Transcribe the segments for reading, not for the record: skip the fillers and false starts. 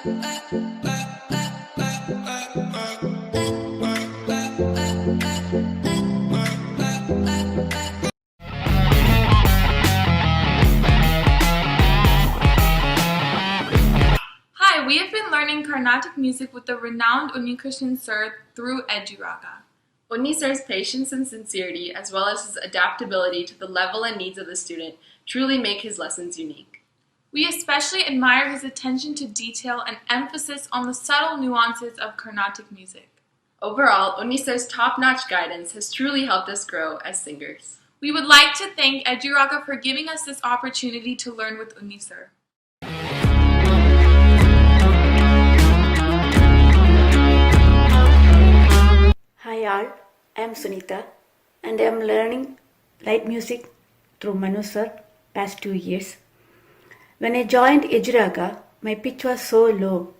Hi, we have been learning Carnatic music with the renowned Unnikrishnan Sir through Eduraga. Unni Sir's patience and sincerity, as well as his adaptability to the level and needs of the student, truly make his lessons unique. We especially admire his attention to detail and emphasis on the subtle nuances of Carnatic music. Overall, Unni Sir's top-notch guidance has truly helped us grow as singers. We would like to thank Eduraga for giving us this opportunity to learn with Unni Sir. Hi all, I am Sunita and I am learning light music through Manu sir past 2 years. When I joined Eduraga, my pitch was so low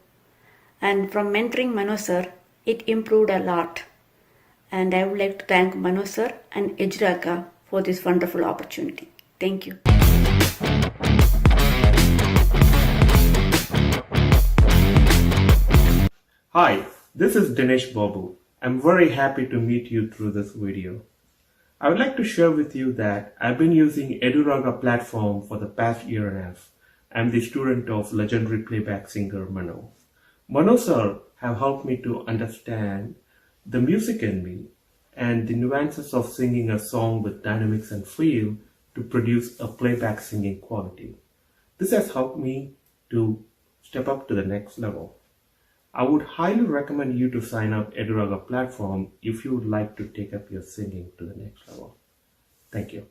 and from mentoring Manu sir, it improved a lot. And I would like to thank Manu sir and Eduraga for this wonderful opportunity. Thank you. Hi, this is Dinesh Babu. I'm very happy to meet you through this video. I would like to share with you that I've been using Eduraga platform for the past year and a half. I'm the student of legendary playback singer Mano. Mano sir have helped me to understand the music in me and the nuances of singing a song with dynamics and feel to produce a playback singing quality. This has helped me to step up to the next level. I would highly recommend you to sign up Eduraga platform if you would like to take up your singing to the next level. Thank you.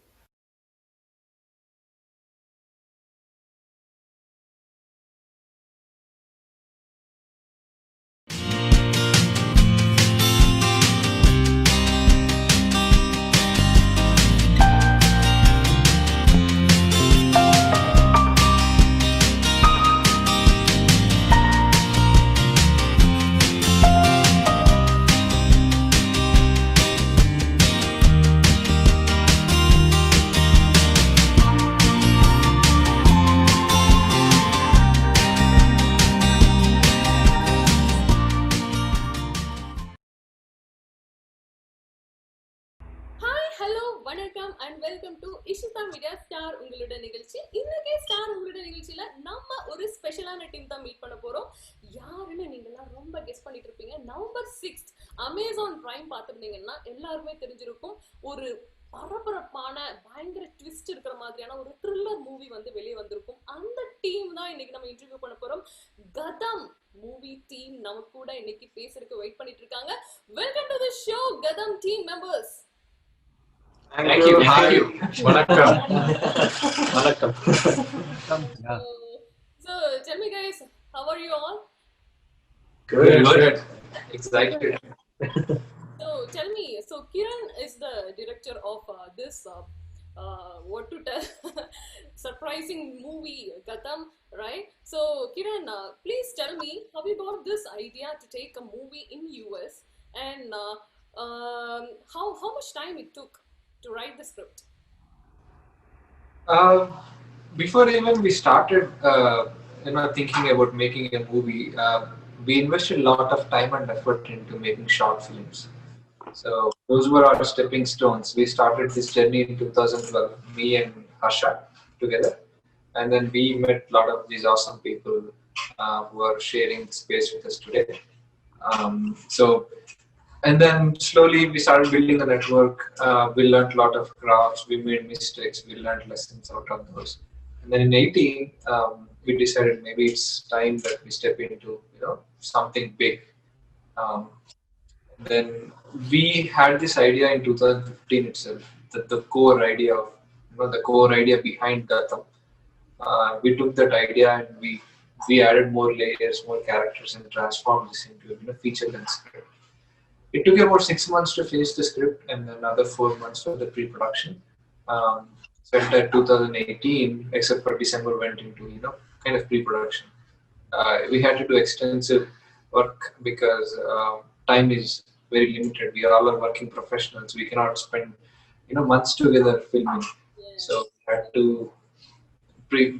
Hello வணக்கம் and welcome to Ishita Media Star உங்களோட நிகழ்ச்சி. இன்னைக்கு star உங்களோட நிகழ்ச்சியில நம்ம ஒரு ஸ்பெஷலான team தான் மீட் பண்ண போறோம். யாருன்னு நீங்க எல்லாம் ரொம்ப கெஸ் பண்ணிட்டு இருப்பீங்க. நவம்பர் 6 அமேசான் பிரைம் பார்த்துருந்தீங்கன்னா எல்லாருமே தெரிஞ்சிருக்கும். ஒரு பரபரப்பான பயங்கர ட்விஸ்ட் இருக்கிற மாதிரியான ஒரு த்ரில்லர் மூவி வந்து வெளியே வந்திருக்கும். அந்த டீம் தான் இன்னைக்கு நம்ம இன்டர்வியூ பண்ண போறோம். கதம் மூவி டீம் நம்ம கூட இன்னைக்கு பேசுறதுக்கு வெயிட் பண்ணிட்டு இருக்காங்க. வெல்கம் டு தி ஷோ கதம் team members. Thank you. Vanakkam. Vanakkam. So tell me guys, how are you all? Good. Excited. So tell me, so Kiran is the director of this what to tell surprising movie Gatham, right? So Kiran, please tell me how you got this idea to take a movie in US and how much time it took to write the script? Before even we started, thinking about making a movie, we invested a lot of time and effort into making short films. So those were our stepping stones. We started this journey in 2012, me and Harsha together, and then we met a lot of these awesome people who are sharing space with us today. And then slowly we started building a network. We learned a lot of crafts. We made mistakes. We learned lessons out of those. And then in 18, we decided maybe it's time that we step into something big. Then we had this idea in 2015 itself. That the core idea behind Gatham. We took that idea and we added more layers, more characters, and transformed this into a feature-length script. It took about 6 months to finish the script and another 4 months for the pre-production. So entire 2018, except for December, went into kind of pre-production. We had to do extensive work because time is very limited. We all are working professionals. We cannot spend months together filming. So we had to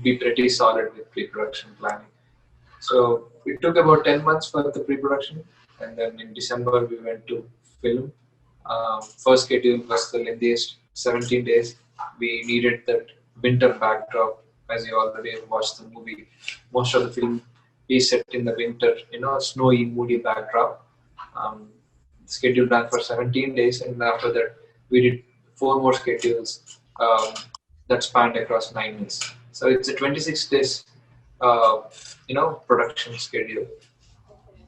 be pretty solid with pre-production planning. So it took about 10 months for the pre-production, and then in December we went to film. First schedule was the lengthiest, 17 days. We needed that winter backdrop, as you already have watched the movie. Most of the film is set in the winter, snowy, moody backdrop. Um, schedule ran for 17 days, and after that we did four more schedules that spanned across 9 months. So it's a 26 days, production schedule. Okay.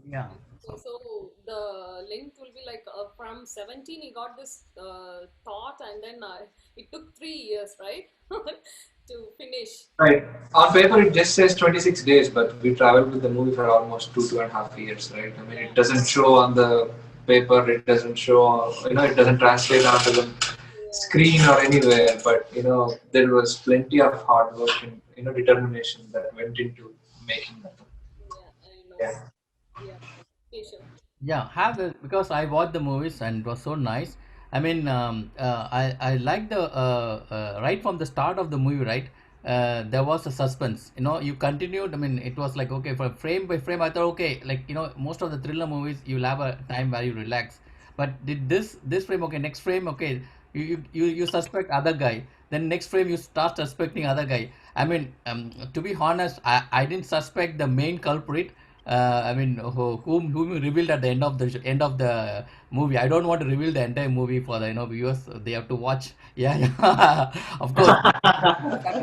Yeah. So the length will be like from 17, he got this thought, and then it took 3 years, right, to finish. Right. On paper, it just says 26 days, but we traveled with the movie for almost 2.5 years, right? I mean, Yeah. it doesn't show on the paper, it doesn't show, it doesn't translate onto the Yeah. screen or anywhere, but, there was plenty of hard work and, determination that went into making that. Yeah, I know. Yeah. Yeah. Okay, sure. Yeah, have it because I watched the movies and it was so nice. I mean, I like the right from the start of the movie, right? There was a suspense. You continued. I mean, it was like okay, for frame by frame. I thought okay, like most of the thriller movies, you'll have a time where you relax. But did this frame? Okay, next frame. Okay, you suspect other guy. Then next frame you start suspecting other guy. I mean, to be honest, I didn't suspect the main culprit. I mean, whom you revealed at the end of the movie. I don't want to reveal the entire movie for the viewers. They have to watch. Yeah, yeah. Of course,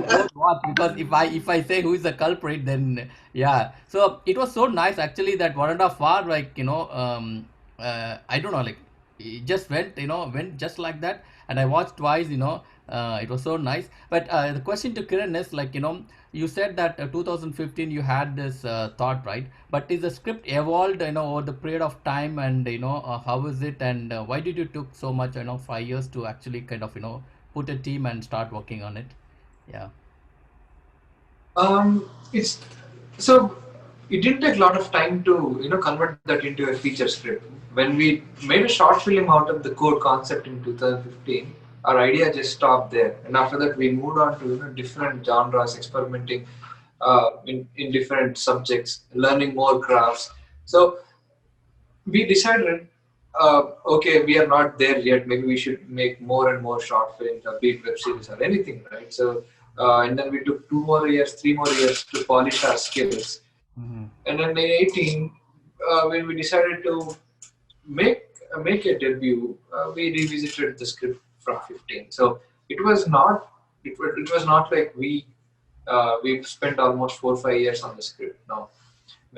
don't watch because if I say who is the culprit, then yeah. So it was so nice actually that 1.5 hour, like I don't know, like it just went just like that, and I watched twice. It was so nice. But the question to Kiran is like you said that 2015 you had this thought, right? But is the script evolved over the period of time, and how is it, and why did you took so much 5 years to actually kind of put a team and start working on it? Yeah. It's so it didn't take a lot of time to convert that into a feature script. When we made a short film out of the core concept in 2015, our idea just stopped there, and after that we moved on to different genres, experimenting in different subjects, learning more crafts. So we decided, okay, we are not there yet. Maybe we should make more and more short films, or be it web series or anything, right? So, and then we took 2 more years, 3 more years to polish our skills. Mm-hmm. And then in 18, when we decided to make make a debut, we revisited the script from 15. So it was not it was not like we spent almost 4 or 5 years on the script. No,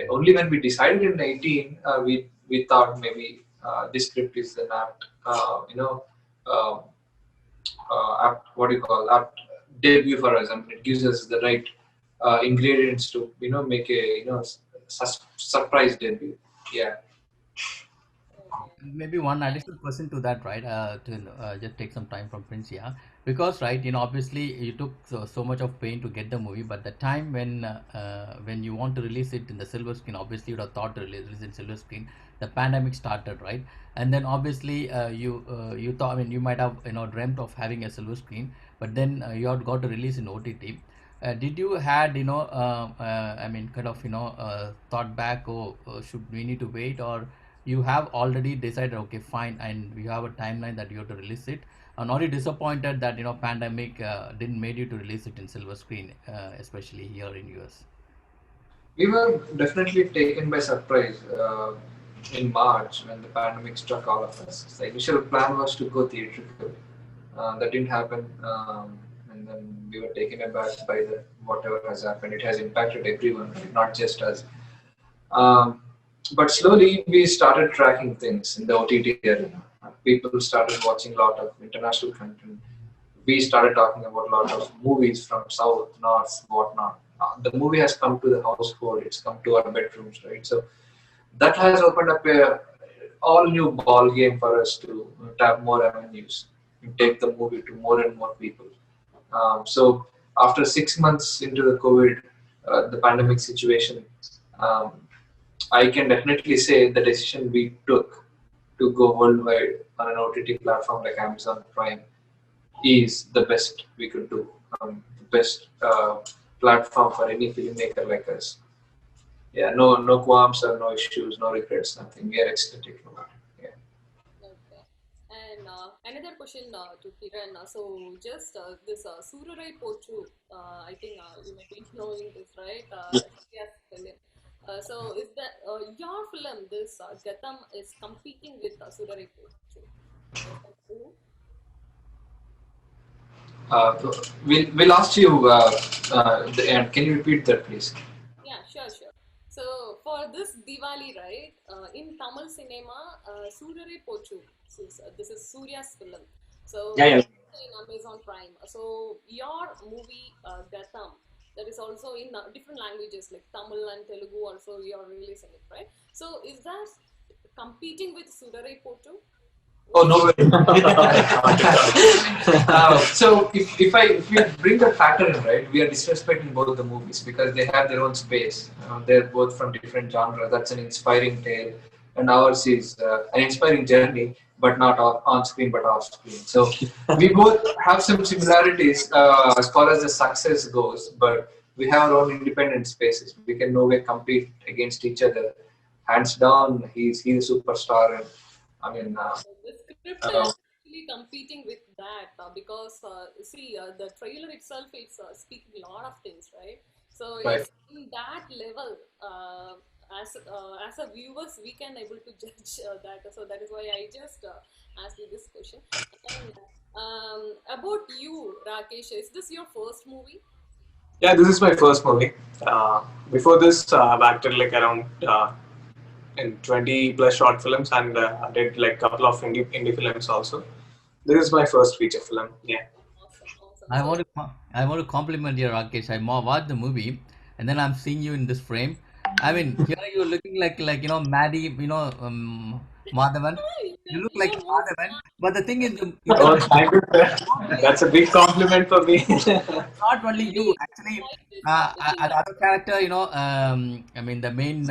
only when we decided in 18, we thought maybe this script is an apt, uh, apt, what do you call, apt debut for us, and it gives us the right ingredients to make a surprise debut. Yeah. Maybe one additional question to that, right? To just take some time from Prince, yeah, because right, obviously you took so much of pain to get the movie, but the time when you want to release it in the silver screen, obviously you'd have thought to release in silver screen. The pandemic started, right? And then obviously you thought, I mean, you might have dreamt of having a silver screen, but then you had got to release in OTT. Did you had I mean kind of thought back, oh, should we need to wait, or you have already decided okay fine, and you have a timeline that you have to release it, and are you disappointed that pandemic didn't made you to release it in silver screen, especially here in US? We were definitely taken by surprise in March when the pandemic struck all of us. The initial plan was to go theatrical. That didn't happen, and then we were taken aback by the whatever has happened. It has impacted everyone, right? Not just us. Um, but slowly we started tracking things in the OTT area. People started watching a lot of international content. We started talking about a lot of movies from south, north, whatnot. The movie has come to the household. It's come to our bedrooms, right? So that has opened up a all new ball game for us to tap more avenues and take the movie to more and more people. So after 6 months into the COVID, the pandemic situation, um, I can definitely say the decision we took to go worldwide on an OTT platform like Amazon Prime is the best we could do. The best platform for any filmmaker like us. Yeah, no qualms or no issues, no regrets, nothing. We are ecstatic about it. Yeah. Okay. And another question to Kiran. So just this Sururai Pochu, I think you might be knowing this, right? Yes, film. So is that your film, this Gatam, is competing with Sururai Pochu? Is that true? We lost you at the end. Can you repeat that, please? Yeah, sure, sure. So for this Diwali, right, in Tamil cinema, Surare Pochu, this is Surya's film. So Yeah, yeah. in Amazon Prime. So your movie Gatam, that is also in different languages like Tamil and Telugu. Also, you are releasing it, right? So is that competing with Surare Pochu? Oh no way. So if we bring that factor in, right, we are disrespecting both the movies because they have their own space. They're both from different genres. That's an inspiring tale, and ours is an inspiring journey, but not on screen but off screen. So we both have some similarities as far as the success goes, but we have our own independent spaces. We can no way compete against each other. Hands down, he's a superstar, and I mean. The script is actually competing with that because see the trailer itself is speaking a lot of things, right? So Right. it's in that level as a viewers we can able to judge that. So that is why I just asked you this question. And about you, Rakesh, is this your first movie? Yeah, this is my first movie. Before this, I've acted like around in 20 plus short films, and I did like a couple of indie films also. This is my first feature film. Yeah. Awesome, awesome. I So want to I want to compliment you, Rakesh. I watched the movie, and then I'm seeing you in this frame. I mean, here you're looking like Maddie, Madhavan. You look like you're more Madhavan, but the thing is, Oh, thank you, sir. That's a big compliment for me. not only you actually. looking Other character, I mean the main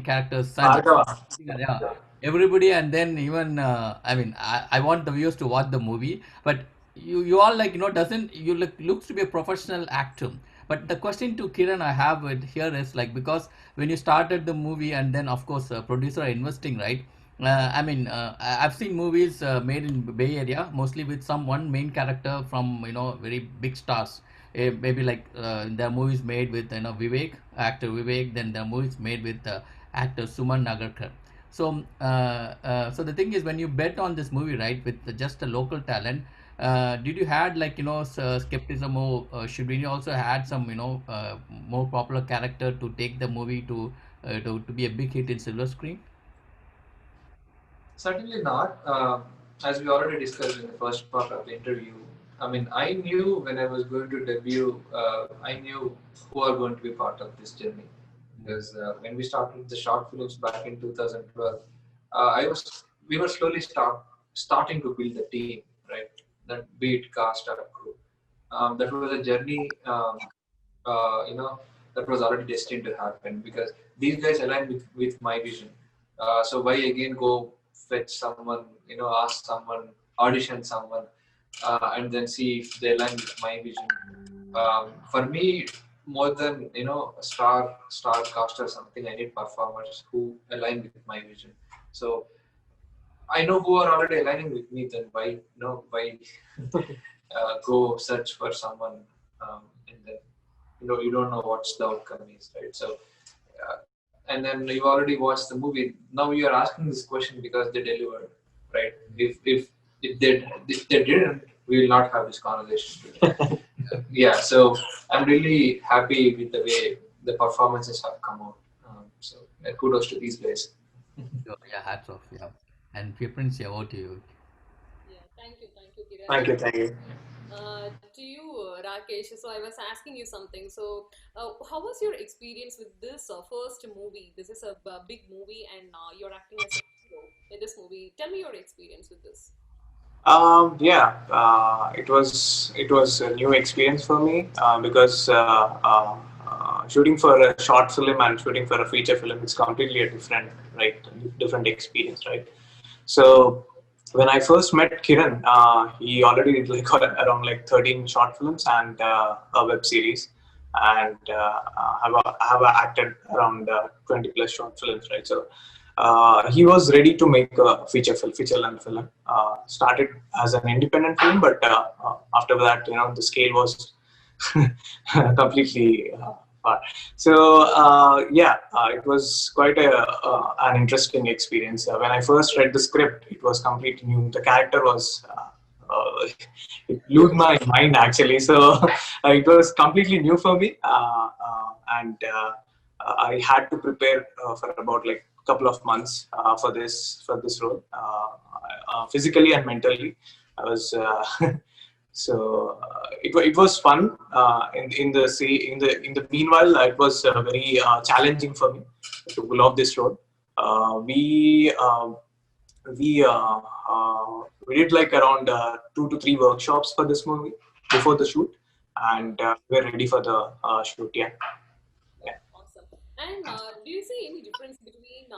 character's son. Bhargava. Yeah, everybody, and then even I mean I want the viewers to watch the movie, but you all doesn't you looks to be a professional actor. But the question to Kiran I have it here is like, because when you started the movie and then of course producer are investing, right? I mean I've seen movies made in Bay Area mostly with some one main character from very big stars. Maybe like there are movies made with actor Vivek, then there are movies made with actor Suman Nagarkar. So so the thing is, when you bet on this movie, right, with just a local talent, did you had skepticism, or should we also had some more popular character to take the movie to be a big hit in silver screen? Certainly not. As we already discussed in the first part of the interview, I mean, I knew when I was going to debut, I knew who are going to be part of this journey. Because when we started the short films back in 2012, we were slowly starting to build the team, right? That be it cast or crew. That was a journey, that was already destined to happen because these guys align with my vision. So why again go fetch someone, ask someone, audition someone, and then see if they align with my vision. For me, more than a star cast or something, I need performers who align with my vision. So I know who are already aligning with me. Then why go search for someone, and then you don't know what's the outcome is, right? So and then you already watched the movie. Now you are asking this question because they delivered, right? If they didn't, we will not have this conversation today. Yeah, so I'm really happy with the way the performances have come out. So kudos to these guys. So, yeah, hats off. Yeah, and Prince, yeah, over to you. yeah, thank you, Kiran. Thank you, thank you. To you, Rakesh. So I was asking you something. So, how was your experience with this first movie? This is a big movie, and you're acting as a hero in this movie. Tell me your experience with this. It was a new experience for me because shooting for a short film and shooting for a feature film is completely a different experience, right? So when I first met Kiran, he already did around 13 short films and a web series. and have acted around 20 plus short films, right? So he was ready to make a feature length film. Started as an independent film, but after that, the scale was completely far. So it was quite an interesting experience. When I first read the script, it was completely new. The character was it blew my mind actually. So it was completely new for me, and I had to prepare for about like a couple of months for this role, physically and mentally. I was it was fun. In the meanwhile, it was very challenging for me to pull off this role. We did like around 2 to 3 workshops for this movie before the shoot, and we're ready for the shoot. Yeah. Awesome. And do you see any difference between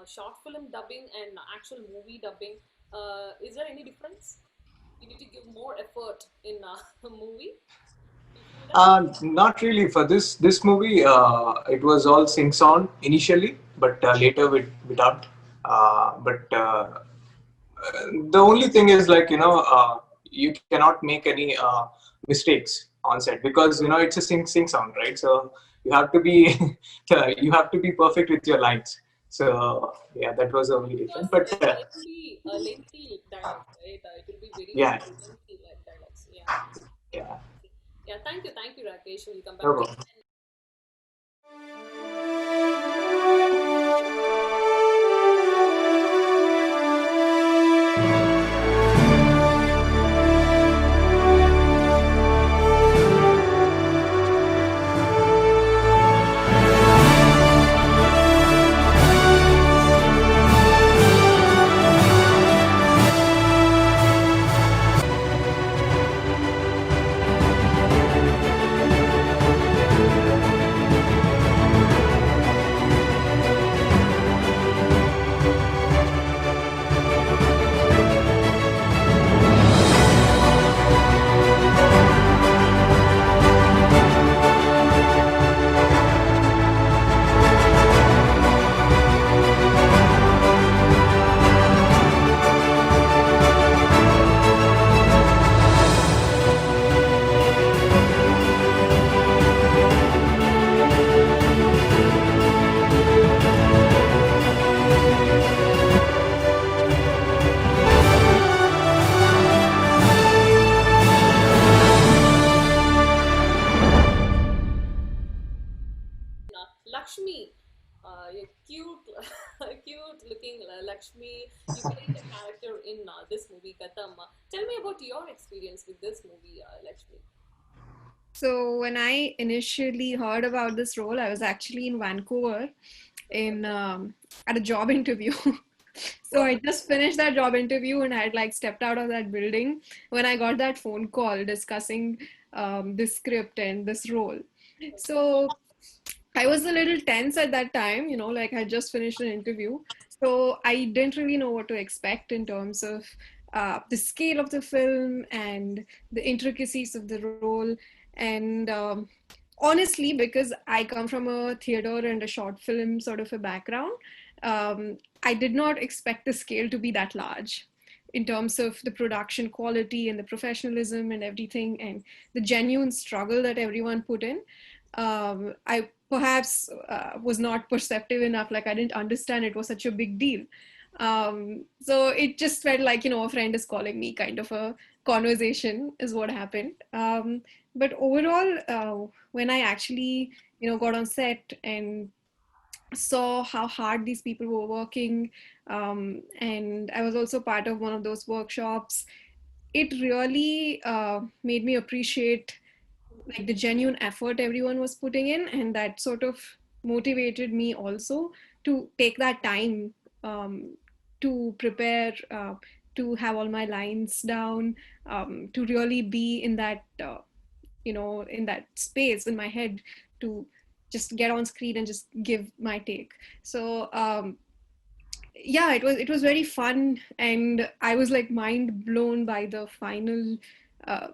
short film dubbing and actual movie dubbing? Is there any difference? You need to give more effort in a movie. Do you feel that? Not really. For this movie, it was all sync sound initially, but later we dubbed. But the only thing is like you cannot make any mistakes on set because it's a sync sound, right? So you have to be you have to be perfect with your lines. So yeah, that was the only Because difference. But lengthy dialogues, right? It will be very yeah, lengthy like dialogues. Yeah. yeah, Yeah. Thank you, Rakesh. We'll come no back to you. problem. Lakshmi, you're cute, cute looking Lakshmi. You played the character in this movie, Gatam. Tell me about your experience with this movie, Lakshmi. So when I initially heard about this role, I was actually in Vancouver in at a job interview. So I just finished that job interview and I had like stepped out of that building when I got that phone call discussing this script and this role. So I was a little tense at that time, like I just finished an interview. So I didn't really know what to expect in terms of the scale of the film and the intricacies of the role. And honestly, because I come from a theater and a short film sort of a background, I did not expect the scale to be that large in terms of the production quality and the professionalism and everything and the genuine struggle that everyone put in. I perhaps was not perceptive enough, like I didn't understand it was such a big deal. So it just felt like, a friend is calling me, kind of a conversation is what happened. But overall, when I actually, got on set and saw how hard these people were working, and I was also part of one of those workshops, it really made me appreciate like the genuine effort everyone was putting in, and that sort of motivated me also to take that time to prepare, to have all my lines down, to really be in that in that space in my head to just get on screen and just give my take. So yeah, it was very fun, and I was like mind blown by the final uh,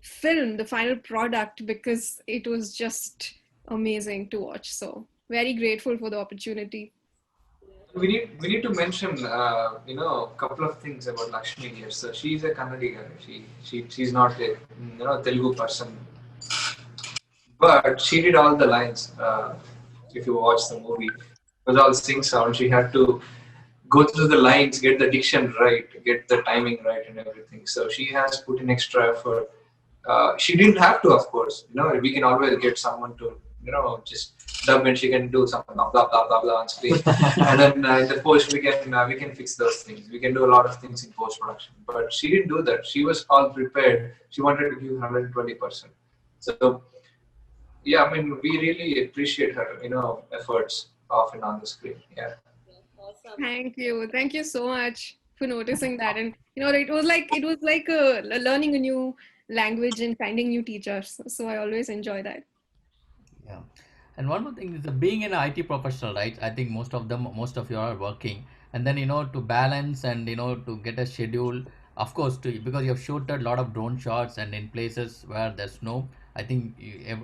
film, the final product, because it was just amazing to watch. So very grateful for the opportunity. We need to mention a couple of things about Lakshmi here. So she's a Kannadi girl. She's not a Telugu person, but she did all the lines. If you watch the movie, it was all sing sound. She had to go through the lines, get the diction right, get the timing right, and everything. So she has put in extra effort. She didn't have to, of course. We can always get someone to, just dub, and she can do some blah blah blah blah blah on screen, and then in the post we can fix those things. We can do a lot of things in post production, but she didn't do that. She was all prepared. She wanted to give 120%. So yeah, I mean, we really appreciate her, efforts often on the screen. Yeah. Awesome. Thank you so much for noticing that. And it was like learning a new language and finding new teachers. So I always enjoy that. Yeah. And one more thing is being an IT professional, right? I think most of you are working, and then to balance and to get a schedule. Of course, because you have shot a lot of drone shots and in places where there's snow. I think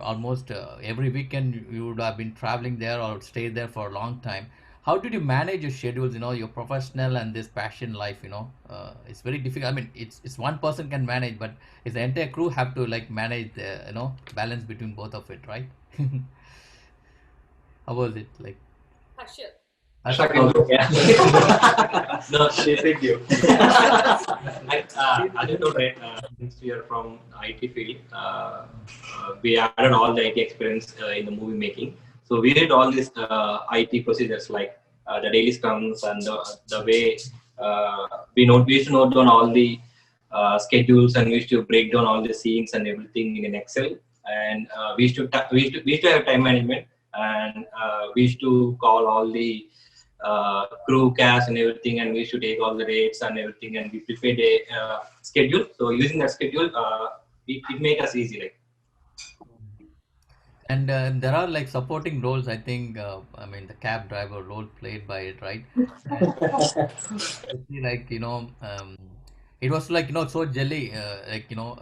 almost every weekend you would have been traveling there or stay there for a long time. How did you manage your schedules? Your professional and this passion life. It's very difficult. I mean, it's one person can manage, but it's the entire crew have to like manage the balance between both of it, right? How was it like? Harshit. Asha can do. Yeah. No, thank you. As you told, right, since we are from IT field, we added all the IT experience in the movie making. So we did all these IT procedures like the daily scrums and the way we used to note down all the schedules, and we used to break down all the scenes and everything in Excel. And we used to have time management, and we used to call all the crew cast and everything, and we used to take all the rates and everything, and we prepared a schedule. So using that schedule, it made us easy, like. And there are like supporting roles. I think I mean the cab driver role played by it, right? Especially like it was like so jelly, like to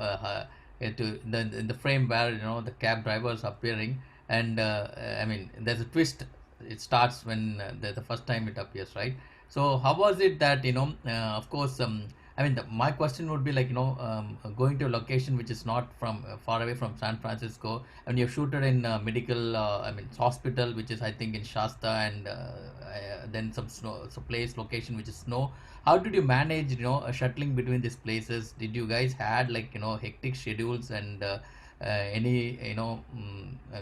the frame where the cab driver is appearing, and I mean there's a twist. It starts when the first time it appears, right? So how was it that of course I mean my question would be like going to a location which is not from far away from San Francisco, and you've shooted in medical I mean hospital, which is I think in Shasta, and then some snow, so place location which is snow. How did you manage shuttling between these places? Did you guys had like hectic schedules and any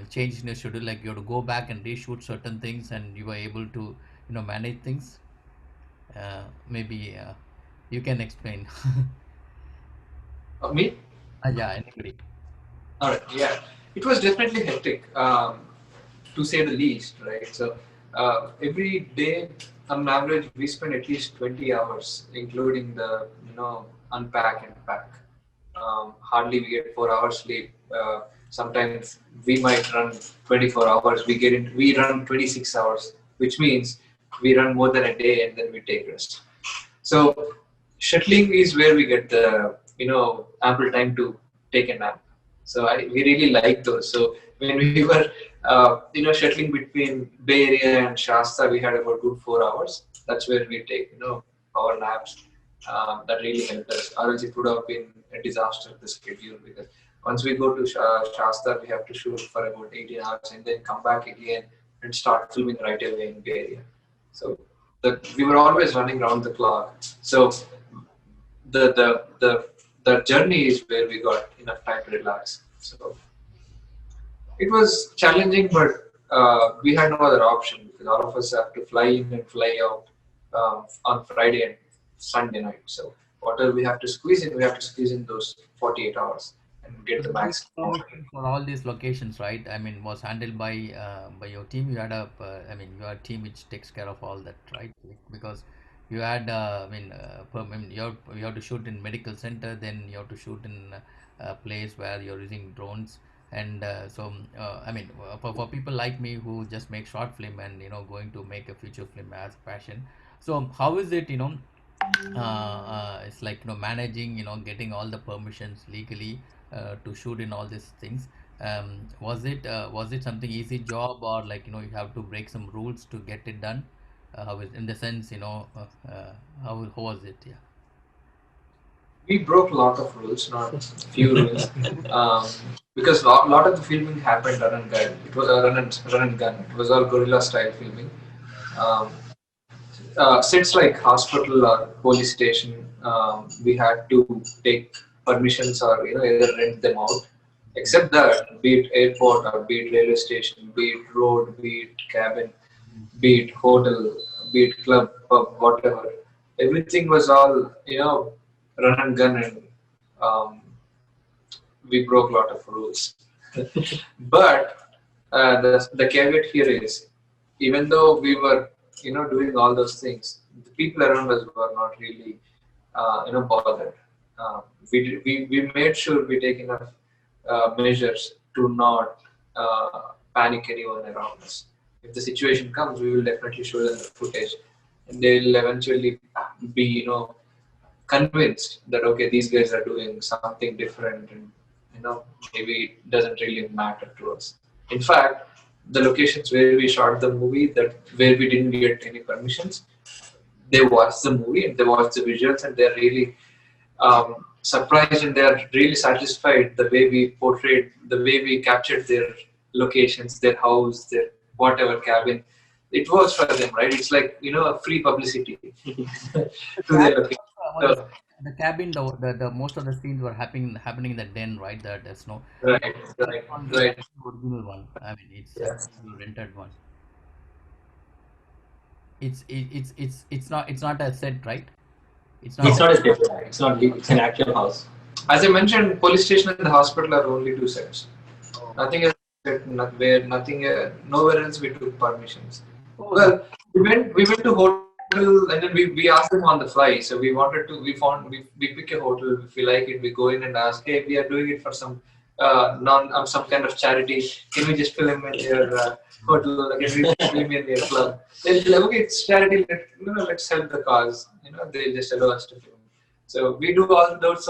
change in your schedule, like you have to go back and reshoot certain things, and you were able to manage things? Maybe you can explain. Me? Yeah, anybody. All right. Yeah, it was definitely hectic, to say the least, right? So every day, on average, we spend at least 20 hours, including the unpack and pack. Hardly we get 4 hours sleep. Sometimes we might run 24 hours. We run 26 hours, which means we run more than a day and then we take rest. So shuttling is where we get the ample time to take a nap. So we really like those. So when we were shuttling between Bay Area and Shasta, we had about good 4 hours. That's where we take our naps. That really helped us. Or else it would have been a disaster, the schedule, because once we go to Shasta, we have to shoot for about 18 hours and then come back again and start filming right away in Bay Area. So we were always running around the clock. So the journey is where we got enough time to relax. So it was challenging, but we had no other option because all of us have to fly in and fly out on Friday and Sunday night. So whatever we have to squeeze in, we have to squeeze in those 48 hours and get the max. For all these locations, right? I mean, was handled by your team. You had I mean, you had a team which takes care of all that, right? Because you had, you have to shoot in medical center, then you have to shoot in a place where you're using drones, and I mean, for people like me who just make short film and going to make a feature film as a passion. So how is it, it's like managing, getting all the permissions legally to shoot in all these things. Was it something easy job, or like you have to break some rules to get it done? In the sense, how was it? Yeah. We broke a lot of rules, not few rules, because lot of the filming happened run and gun. It was a run and gun. It was all guerrilla style filming. Sets like hospital or police station, we had to take permissions or either rent them out. Except that, be it airport or be it railway station, be it road, be it cabin, be it hotel, be it club, pub, whatever, everything was all run and gun, and we broke a lot of rules. But the caveat here is, even though we were doing all those things, the people around us were not really bothered. We made sure we take enough measures to not panic anyone around us. If the situation comes, we will definitely show them the footage, and they will eventually be convinced that okay, these guys are doing something different, and maybe it doesn't really matter to us. In fact, the locations where we shot the movie, where we didn't get any permissions, they watched the movie and they watched the visuals, and they're really surprised, and they're really satisfied the way we portrayed, the way we captured their locations, their house, their whatever cabin. It works for them, right? It's like a free publicity to their location. So, the cabin, the most of the scenes were happening in the den, right? The snow. Right. Original one. I mean, it's rented one. It's not a set, right? It's not a set. It's an actual house. As I mentioned, police station and the hospital are only two sets. Nothing else. Nowhere else we took permissions. Well, we went to hotel, and then we asked them on the fly. So we pick a hotel. If we like it, we go in and ask, hey, we are doing it for some some kind of charity. Can we just film in your hotel? Can we just film in your club? They'll be like, okay, it's charity. Let's help the cause. They'll just allow us to film. So we do all those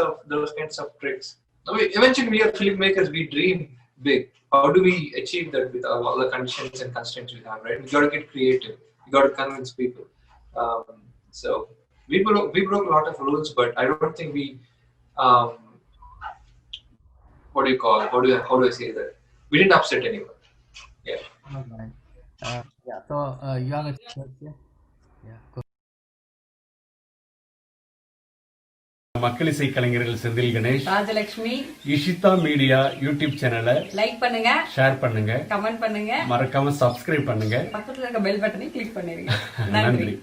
kinds of tricks. Eventually, we are filmmakers. We dream big. How do we achieve that with all the conditions and constraints we have, right? We got to get creative. We got to convince people. So we broke a lot of rules, but I don't think we what do you call? How do I say that? We didn't upset anyone. Yeah. Yeah. So you have a question? Yeah. Go. மக்கள் இசை கலைஞர்கள் Senthil Ganesh, Rajalakshmi, Ishita media YouTube சேனலை like பண்ணுங்க, share பண்ணுங்க, comment பண்ணுங்க, மறக்காம subscribe பண்ணுங்க, பக்கத்துல இருக்க பெல் பட்டனை கிளிக் பண்ணிருங்க. நன்றி.